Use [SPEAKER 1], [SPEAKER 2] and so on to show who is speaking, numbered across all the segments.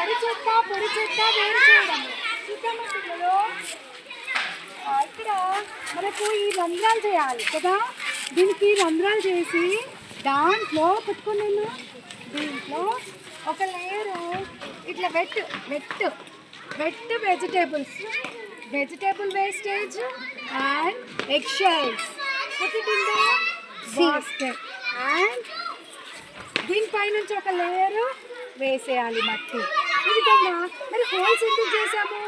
[SPEAKER 1] పొడి చెత్త వేరు చేయడం. చూద్దామా పిల్లలు? ఇక్కడ మనకు ఈ రంధ్రాలు చేయాలి కదా, దీనికి రంధ్రాలు చేసి దాంట్లో పెట్టుకున్నాను. దీంట్లో ఒక లేయరు ఇట్లా wet vegetable wastage and egg shells basket. And దీనిపై నుంచి ఒక లేయరు వేసేయాలి మట్టి. ఈ విధంగా మరి హోల్స్ ఎందుకు చేసాము?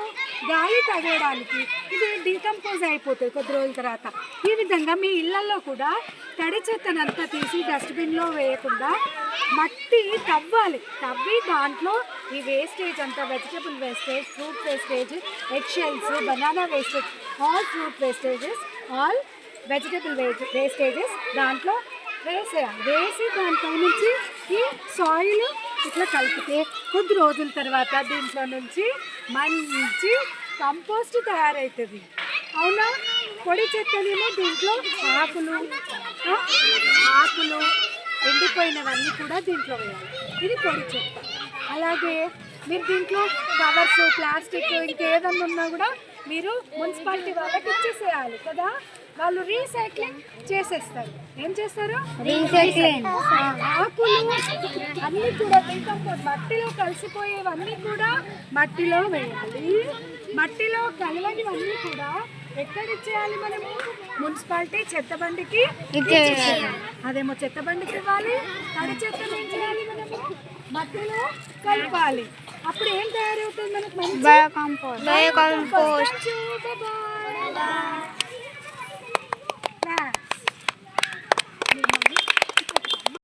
[SPEAKER 1] గాలి తగలడానికి. ఇది డీకంపోజ్ అయిపోతుంది కొద్ది రోజుల తర్వాత. ఈ విధంగా మీ ఇళ్లలో కూడా తడి చెత్తనంతా తీసి డస్ట్బిన్లో వేయకుండా మట్టి తవ్వాలి. తవ్వి దాంట్లో ఈ వేస్టేజ్ అంతా vegetable wastage, fruit wastage, egg shells, banana wastage, all fruit wastages, all vegetable wastages దాంట్లో వేసేయాలి. వేసి దాంట్లో నుంచి ఈ సాయిల్ ఇట్లా కలిపితే కొద్ది రోజుల తర్వాత దీంట్లో నుంచి మంచి కంపోస్ట్ తయారవుతుంది. అవునా? పొడి చెత్తనేమో దీంట్లో ఆకులు ఎండిపోయినవన్నీ కూడా దీంట్లో వేయాలి. ఇది పొడి చెత్త. అలాగే మీరు దీంట్లో కవర్స్, ప్లాస్టిక్ ఇంకేదన్నా ఉన్నా కూడా మీరు మున్సిపాలిటీ వాళ్ళకి ఇచ్చేసేయాలి కదా. వాళ్ళు రీసైక్లింగ్ చేసేస్తారు. ఏం చేస్తారు? రీసైక్లింగ్. ఆకులు అన్నీ కూడా డీకంపోజ్ మట్టిలో కలిసిపోయేవన్నీ కూడా మట్టిలో వేయాలి. మట్టిలో కలవనివన్నీ కూడా ఎక్కడ ఇచ్చేయాలి? మనము మున్సిపాలిటీ చెత్త బండికి ఇచ్చేయాలి. అదేమో చెత్త బండికి ఇవ్వాలి. తడి చెత్త ఏం చేయాలి? మనము మట్టిలో కలపాలి. అప్పుడు ఏం తయారవుతుంది మనకు? Bio compost.